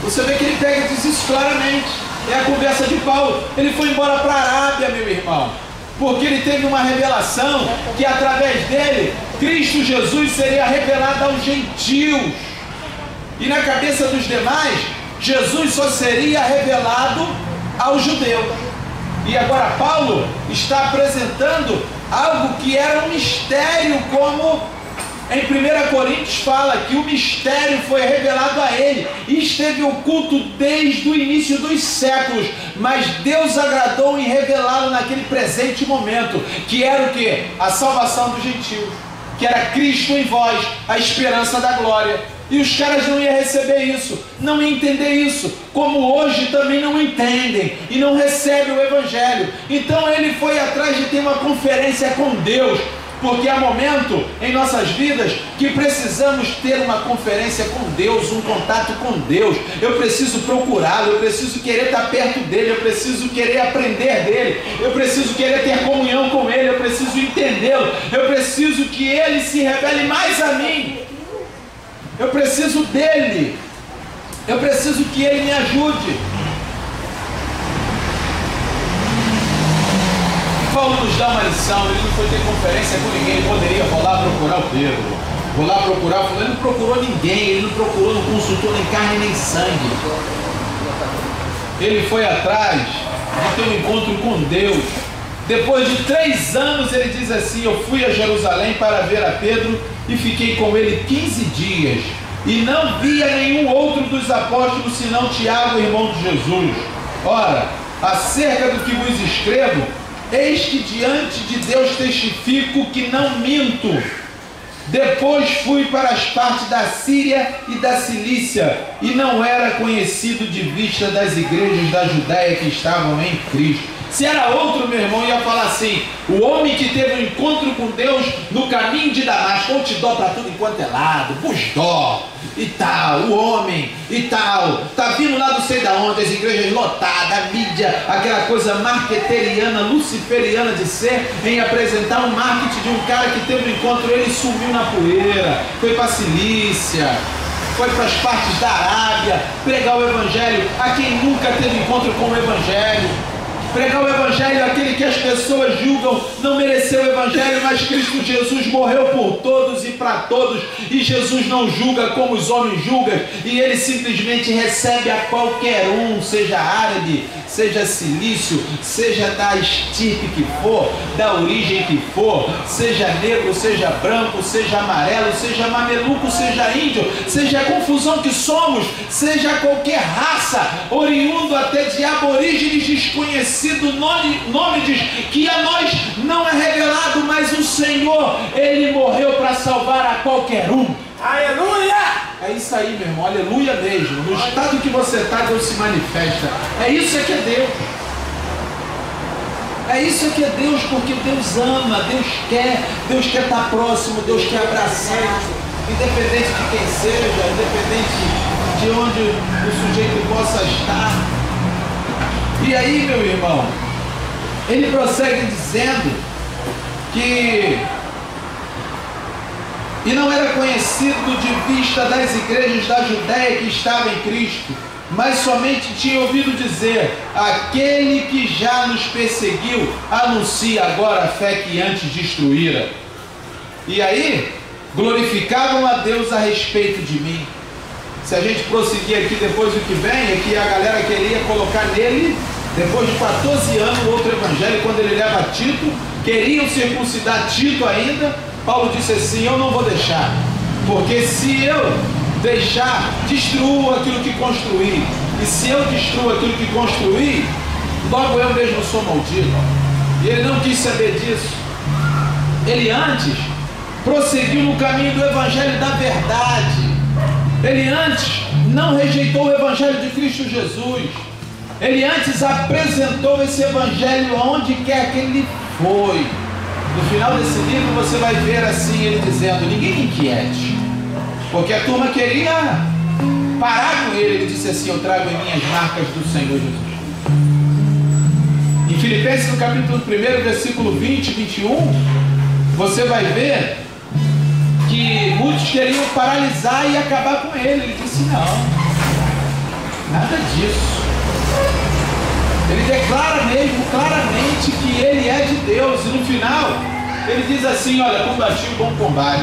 Você vê que ele pega e diz isso claramente. É a conversa de Paulo. Ele foi embora para a Arábia, meu irmão, porque ele teve uma revelação que através dele, Cristo Jesus seria revelado aos gentios. E na cabeça dos demais, Jesus só seria revelado aos judeus. E agora Paulo está apresentando algo que era um mistério, como em 1 Coríntios fala que o mistério foi revelado a ele e esteve oculto desde o início dos séculos, mas Deus agradou em revelá-lo naquele presente momento, que era o quê? A salvação dos gentios, que era Cristo em vós, a esperança da glória. E os caras não iam receber isso, não iam entender isso, como hoje também não entendem e não recebem o Evangelho. Então ele foi atrás de ter uma conferência com Deus, porque há momento em nossas vidas que precisamos ter uma conferência com Deus, um contato com Deus. Eu preciso procurá-lo, eu preciso querer estar perto dele, eu preciso querer aprender dele, eu preciso querer ter comunhão com ele, eu preciso entendê-lo, eu preciso que ele se revele mais a mim. Eu preciso dele, eu preciso que ele me ajude. Paulo nos dá uma lição. Ele não foi ter conferência com ninguém, ele poderia lá procurar o Pedro, vou lá procurar, ele não procurou ninguém, ele não procurou, não consultou nem carne nem sangue. Ele foi atrás de ter um encontro com Deus. Depois de 3 anos ele diz assim: eu fui a Jerusalém para ver a Pedro e fiquei com ele 15 dias e não via nenhum outro dos apóstolos senão Tiago, irmão de Jesus. Ora, acerca do que vos escrevo, eis que diante de Deus testifico que não minto. Depois fui para as partes da Síria e da Cilícia, e não era conhecido de vista das igrejas da Judéia que estavam em Cristo. Se era outro, meu irmão, ia falar assim: o homem que teve um encontro com Deus no caminho de Damasco, ou te dó para tudo enquanto é lado, busdó e tal, o homem e tal, tá vindo lá não sei da onde, as igrejas lotadas, a mídia, aquela coisa marqueteriana, luciferiana de ser, em apresentar um marketing de um cara que teve um encontro, ele sumiu na poeira, foi para Cilícia, foi para as partes da Arábia, pregar o Evangelho a quem nunca teve encontro com o Evangelho. Pregar o Evangelho àquele que as pessoas julgam não mereceu o Evangelho, mas Cristo Jesus morreu por todos e para todos, e Jesus não julga como os homens julgam, e ele simplesmente recebe a qualquer um, seja árabe, seja cilício, seja da estirpe que for, da origem que for, seja negro, seja branco, seja amarelo, seja mameluco, seja índio, seja a confusão que somos, seja qualquer raça, oriundo até de aborígenes desconhecidos, nome diz que a nós não é revelado, mas o Senhor, ele morreu para salvar a qualquer um. Aleluia! É isso aí, meu irmão, aleluia mesmo. No estado que você está, Deus se manifesta. É isso que é Deus. É isso que é Deus, porque Deus ama, Deus quer estar próximo, Deus quer abraçar, independente de quem seja, independente de onde o sujeito possa estar. E aí, meu irmão, ele prossegue dizendo que e não era conhecido de vista das igrejas da Judéia que estava em Cristo, mas somente tinha ouvido dizer: aquele que já nos perseguiu anuncia agora a fé que antes destruíra. E aí glorificavam a Deus a respeito de mim. Se a gente prosseguir aqui depois, o que vem é que a galera queria colocar nele, depois de 14 anos, outro evangelho, quando ele leva Tito, queriam circuncidar Tito ainda. Paulo disse assim: eu não vou deixar, porque se eu deixar, destruo aquilo que construí, e se eu destruo aquilo que construí, logo eu mesmo sou maldito. E ele não quis saber disso. Ele antes prosseguiu no caminho do evangelho da verdade. Ele antes não rejeitou o evangelho de Cristo Jesus. Ele antes apresentou esse evangelho aonde quer que ele foi. No final desse livro você vai ver assim, ele dizendo: ninguém me inquiete, porque a turma queria parar com ele. Ele disse assim: eu trago em mim as marcas do Senhor Jesus. Em Filipenses, no capítulo 1, versículo 20 e 21, você vai ver que muitos queriam paralisar e acabar com ele. Ele disse: não, nada disso. Ele declara mesmo claramente que ele é de Deus. E no final ele diz assim: olha, combati o bom combate,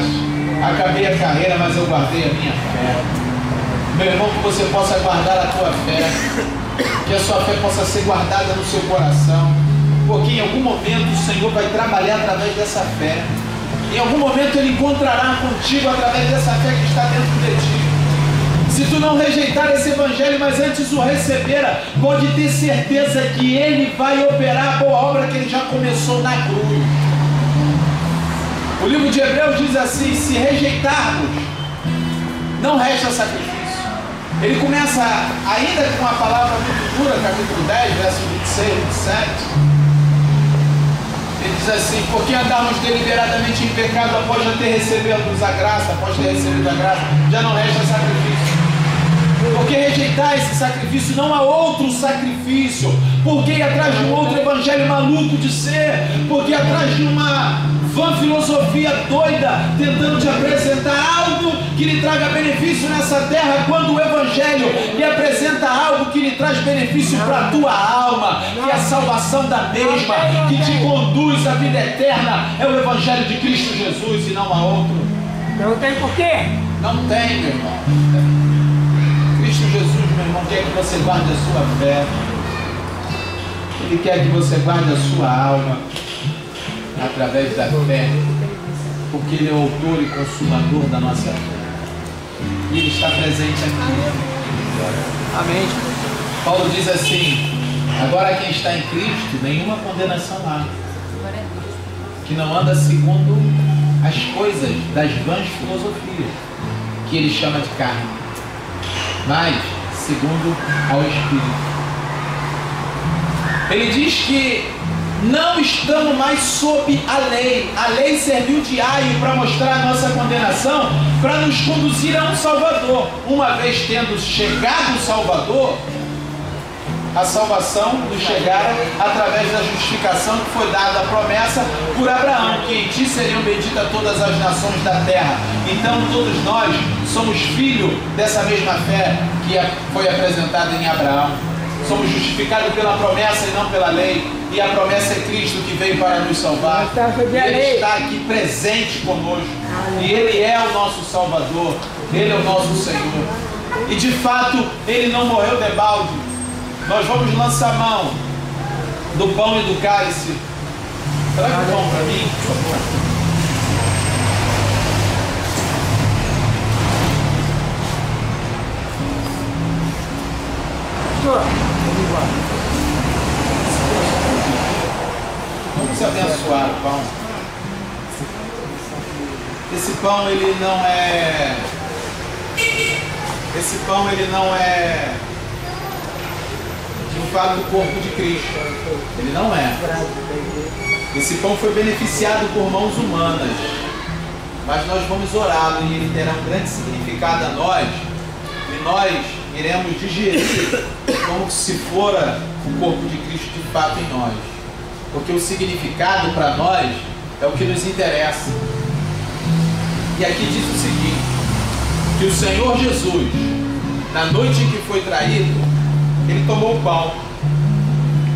acabei a carreira, mas eu guardei a minha fé. Meu irmão, que você possa guardar a tua fé, que a sua fé possa ser guardada no seu coração, porque em algum momento o Senhor vai trabalhar através dessa fé. Em algum momento Ele encontrará contigo através dessa fé que está dentro de ti. Se tu não rejeitar esse evangelho, mas antes o recebera, pode ter certeza que Ele vai operar a boa obra que Ele já começou na cruz. O livro de Hebreus diz assim: se rejeitarmos, não resta sacrifício. Ele começa ainda com uma palavra muito dura, capítulo 10, versos 26 e 27. Ele diz assim: porque andarmos deliberadamente em pecado após já ter recebido a graça, já não resta sacrifício. Porque rejeitar esse sacrifício, não há outro sacrifício. Porque ir atrás de um outro evangelho maluco de ser, porque ir atrás de uma vã filosofia doida, tentando te apresentar algo que lhe traga benefício nessa terra, quando o evangelho lhe apresenta algo que lhe traz benefício para a tua alma, que é a salvação da mesma, que te conduz à vida eterna. É o evangelho de Cristo Jesus e não há outro. Não tem porquê. Não tem, meu irmão. Cristo Jesus, meu irmão, quer que você guarde a sua fé. Ele quer que você guarde a sua alma através da fé, porque Ele é o autor e consumador da nossa fé. E Ele está presente aqui. Amém. Paulo diz assim: agora quem está em Cristo, nenhuma condenação há, que não anda segundo as coisas das vãs filosofias, que ele chama de carne, mas segundo ao Espírito. Ele diz que não estamos mais sob a lei. A lei serviu de aio para mostrar a nossa condenação, para nos conduzir a um Salvador. Uma vez tendo chegado o Salvador, a salvação nos chegará através da justificação que foi dada a promessa por Abraão, que em ti seriam benditas todas as nações da terra. Então todos nós somos filhos dessa mesma fé que foi apresentada em Abraão. Somos justificados pela promessa e não pela lei. E a promessa é Cristo que veio para nos salvar. Ele está aqui presente conosco. E Ele é o nosso Salvador. Ele é o nosso Senhor. E de fato, Ele não morreu de balde. Nós vamos lançar mão do pão e do cálice. Traga o pão para mim, por favor. Vamos abençoar o pão. Esse pão ele não é de fato o corpo de Cristo. Ele não é. Esse pão foi beneficiado por mãos humanas, mas nós vamos orá-lo e ele terá um grande significado a nós, e nós iremos digerir como se fora o corpo de Cristo de fato em nós, porque o significado para nós é o que nos interessa. E aqui diz o seguinte: que o Senhor Jesus, na noite em que foi traído, Ele tomou o pão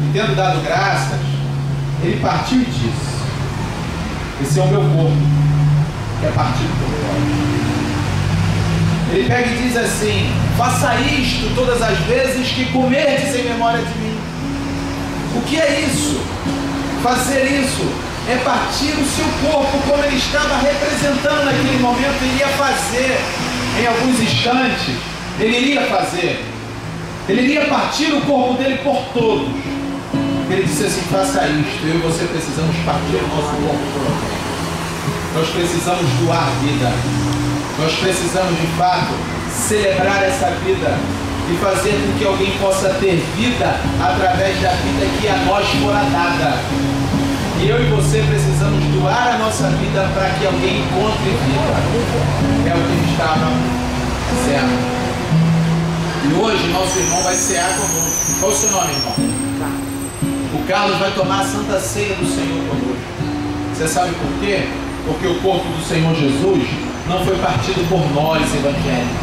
e, tendo dado graças, Ele partiu e disse: esse é o meu corpo, que é partido por vós. Ele pega e diz assim: faça isto todas as vezes que comerdes em memória de mim. O que é isso? Fazer isso é partir o seu corpo, como ele estava representando naquele momento. Ele ia fazer em alguns instantes. Ele iria fazer. Ele iria partir o corpo dele por todos. Ele disse assim: faça isto. Eu e você precisamos partir o nosso corpo por alguém. Nós precisamos doar vida. Nós precisamos de fato celebrar essa vida e fazer com que alguém possa ter vida através da vida que a nós fora dada. E eu e você precisamos doar a nossa vida para que alguém encontre vida. É o que ele estava dizendo. E hoje nosso irmão vai cear conosco. Qual o seu nome, irmão? O Carlos vai tomar a Santa Ceia do Senhor conosco. Você sabe por quê? Porque o corpo do Senhor Jesus não foi partido por nós evangélicos,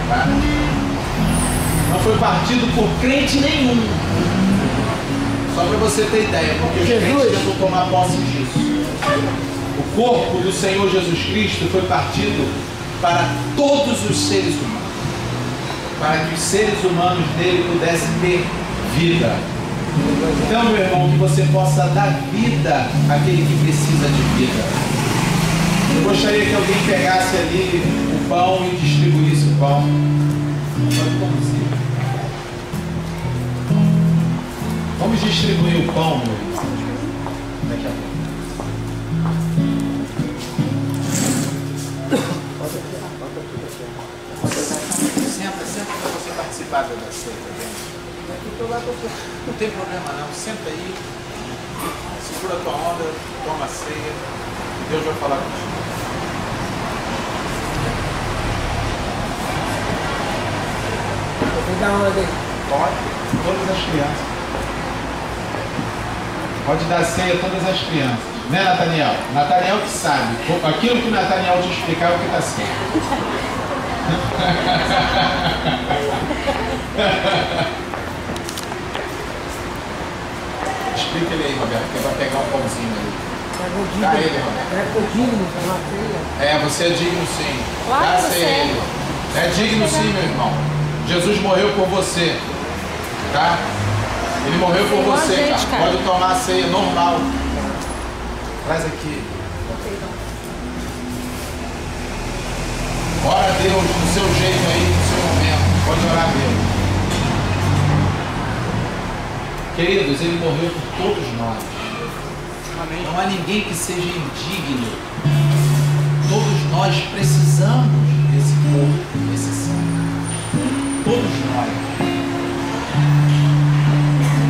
tá? Não foi partido por crente nenhum. Só para você ter ideia, porque os crentes tentam tomar posse disso. O corpo do Senhor Jesus Cristo foi partido para todos os seres humanos. para que os seres humanos dele pudessem ter vida. Então, meu irmão, que você possa dar vida àquele que precisa de vida. Eu gostaria que alguém pegasse ali o pão e distribuísse o pão. Pode conduzir. Vamos distribuir o pão, meu irmão. Daqui a pouco. Senta para você participar da ceia também. Não tem problema não, senta aí, segura a tua onda, toma a ceia, e Deus vai falar contigo. Vou dar uma dele. Pode, todas as crianças. Pode dar ceia a todas as crianças. Né, Nathaniel? Nathaniel que sabe. Aquilo que o Nathaniel te explicar é o que está certo. Explica ele aí, Roberto, que ele vai pegar um pãozinho ali. Dá ele, Roberto. É digno para uma ceia. É, você é digno sim. Claro Dá a que ceia a você é. ele. É digno sim, meu irmão. Jesus morreu por você. Tá? Ele morreu por Igual a você, gente, cara. cara. Pode tomar a ceia normal. Traz aqui. Ora a Deus do seu jeito aí, no seu momento. Pode orar a Deus. Queridos, ele morreu por todos nós. Amém. Não há ninguém que seja indigno. Todos nós precisamos desse corpo, desse sangue. Todos nós.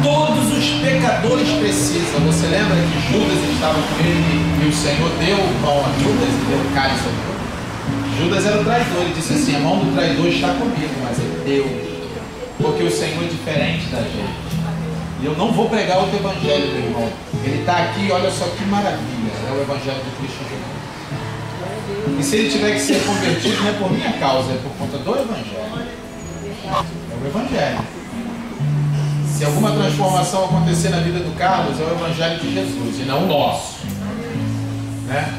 Todos os pecadores precisam. Você lembra que Judas estava com ele e o Senhor deu o pão a Judas e deu o cálice a Judas? Judas era o traidor. Ele disse assim: a mão do traidor está comigo, mas é Deus. Porque o Senhor é diferente da gente. E eu não vou pregar outro evangelho, meu irmão. Ele está aqui, olha só que maravilha. É o evangelho de Cristo Jesus. E se ele tiver que ser convertido, não é por minha causa, é por conta do evangelho. É o evangelho. Se alguma transformação acontecer na vida do Carlos, é o evangelho de Jesus e não o nosso. Né?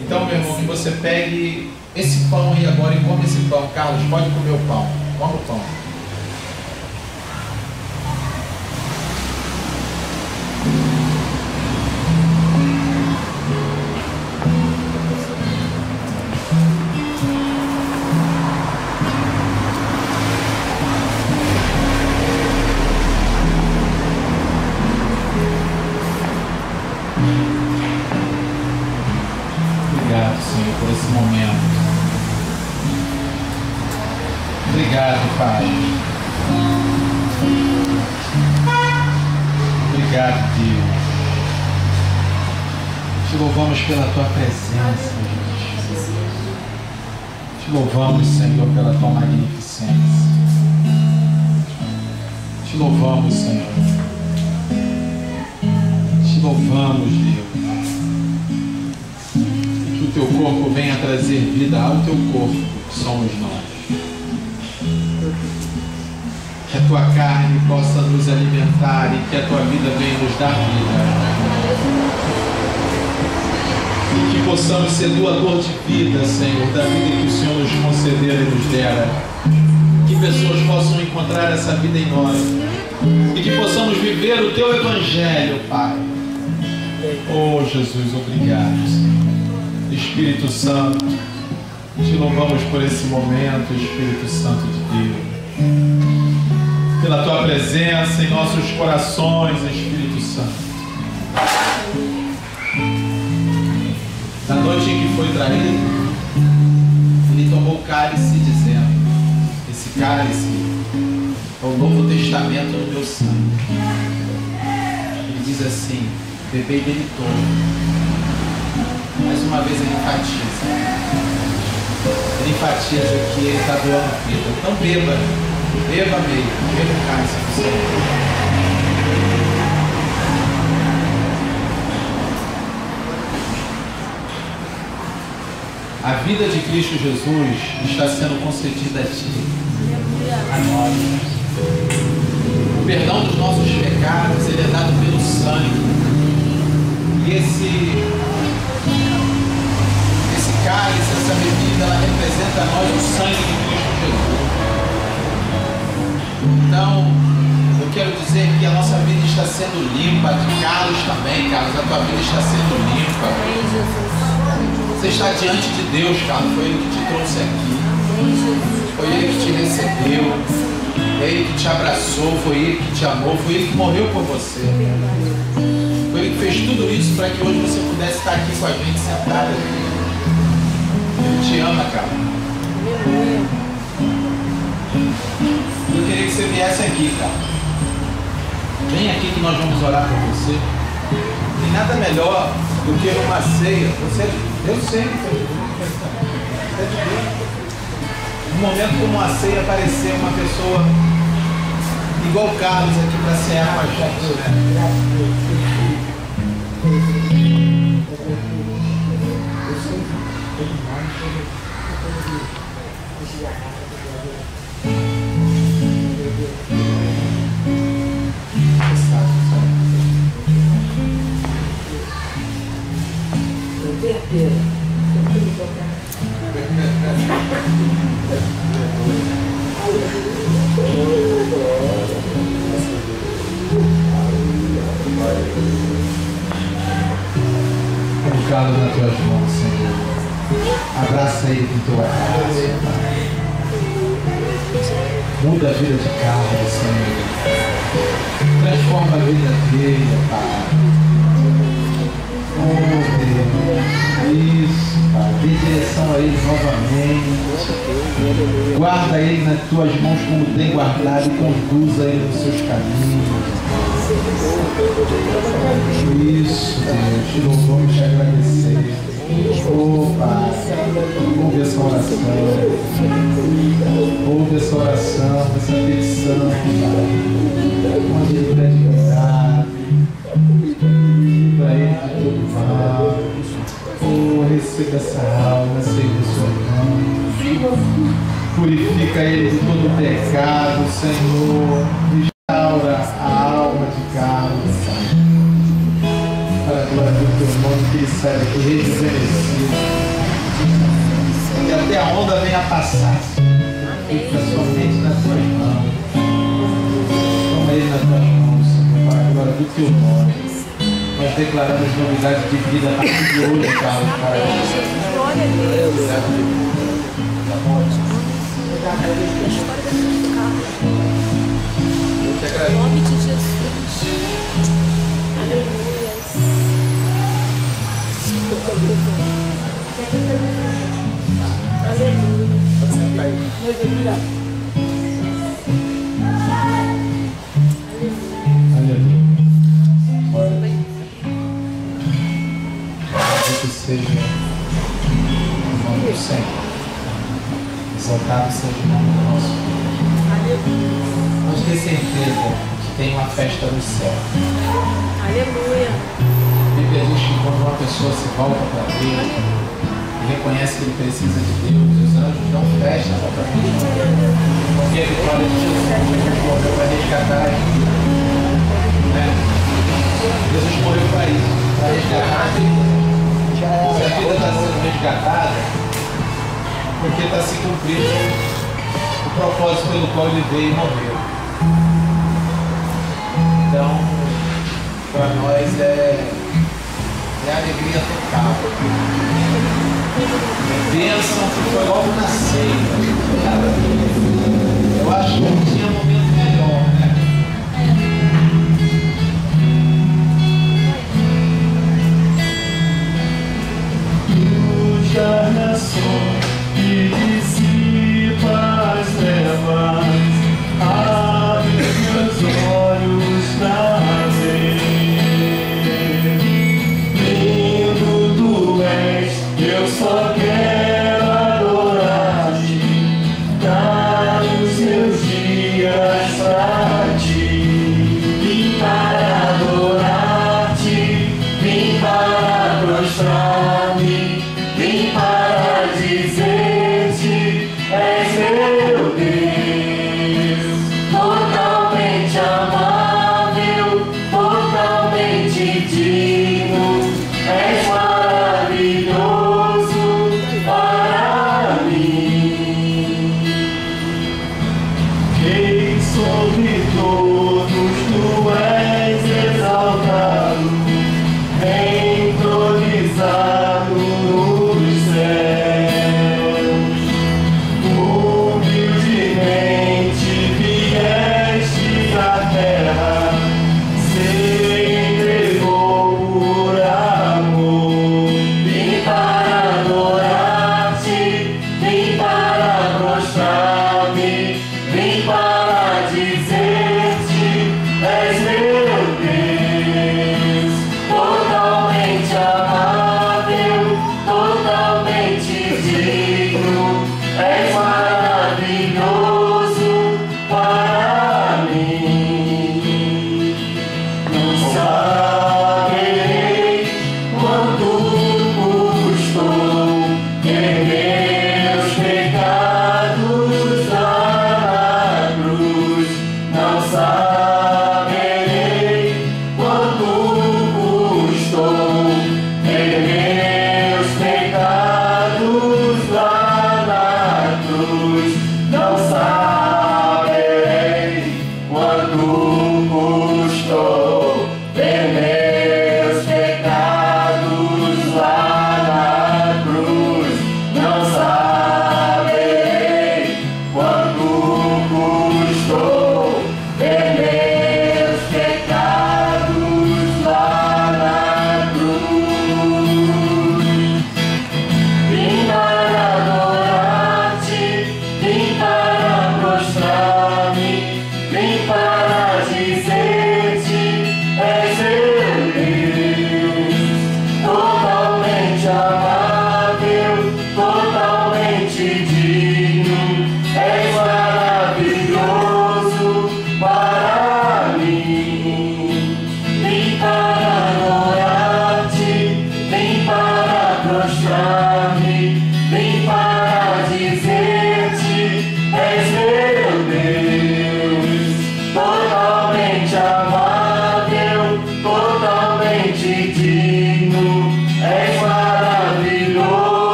Então, meu irmão, que você pegue esse pão aí agora e come esse pão. Carlos, pode comer o pão. Come o pão. Obrigado, Senhor, por esse momento. Obrigado, Pai. Obrigado, Deus. Te louvamos pela Tua presença, Jesus. Te louvamos, Senhor, pela Tua magnificência. Te louvamos, Senhor. Te louvamos, Deus. Que o Teu corpo venha trazer vida ao Teu corpo, que somos nós. Que a Tua carne possa nos alimentar e que a Tua vida venha nos dar vida. E que possamos ser doador de vida, Senhor, da vida que o Senhor nos concedera e nos dera. Que pessoas possam encontrar essa vida em nós. E que possamos viver o Teu Evangelho, Pai. Oh, Jesus, obrigado, Senhor. Espírito Santo, te louvamos por esse momento, Espírito Santo de Deus. Pela Tua presença em nossos corações, Espírito Santo. Na noite em que foi traído, ele tomou o cálice dizendo: esse cálice é o Novo Testamento no meu sangue. Ele diz assim: bebei dele todo. Mais uma vez ele enfatiza. Ele enfatiza que ele está doando vida. Então beba. Beba mesmo. Beba o cálice do Senhor. A vida de Cristo Jesus está sendo concedida a ti, a nós. O perdão dos nossos pecados, ele é dado pelo sangue. E esse cálice, essa bebida, ela representa a nós o sangue de Cristo Jesus. quero dizer que a nossa vida está sendo limpa, de Carlos também, Carlos, a tua vida está sendo limpa. Você está diante de Deus, Carlos, foi Ele que te trouxe aqui. Foi Ele que te recebeu, é Ele que te abraçou, foi Ele que te amou, foi Ele que morreu por você. Foi Ele que fez tudo isso para que hoje você pudesse estar aqui com a gente sentado. Ele te ama, Carlos. Eu queria que você viesse aqui, cara. Vem aqui que nós vamos orar por você. Tem nada melhor do que numa ceia. Eu sei que é de Deus. Um momento como uma ceia, aparecer uma pessoa igual o Carlos aqui para cear com a gente, né? Colocá-lo nas tuas mãos, Senhor. Abraça ele com tua graça, Pai. Muda a vida de Carlos, Senhor. Transforma a vida dele, Pai. Oh, Deus. Isso, Pai. Dê direção a ele novamente. Guarda ele nas tuas mãos como tem guardado e conduza ele nos seus caminhos. Isso, Deus. Te louvamos e te agradecer. Oh, Pai. Ouve essa oração. Ouve essa oração, essa petição, Pai. Onde ele pede cuidado. Livra ele de todo mal. Oh, receba essa alma, Senhor, sua mão. Purifica ele de todo pecado, Senhor. Restaura a alma de Carlos, Senhor. Para a glória do teu nome, que ele saiba que rejuvenescido. Que até a onda venha passar, Senhor. Fica somente nas tuas mãos. Toma ele nas tuas mãos, Senhor, para a glória do teu nome. Nós declaramos novidade de vida a partir de hoje, Carlos, para Jesus. Glória a Deus. Tá bom? Eu te agradeço. Em nome de Jesus. Aleluia. Aleluia. Que seja o nome do Senhor. Exaltado seja o nome do nosso Deus. Mas tenha certeza que tem uma festa no céu. Aleluia. A Bíblia diz que quando uma pessoa se volta para Deus e reconhece que ele precisa de Deus, os anjos dão festa para Deus. Porque a vitória de Jesus morreu para resgatar a vida. Né? Jesus morreu para isso, para resgatar a vida. Se a vida está sendo resgatada, porque está se cumprindo o propósito pelo qual ele veio e morreu. Então, para nós é alegria total. Bênção que foi logo na ceia. Eu acho que não tinha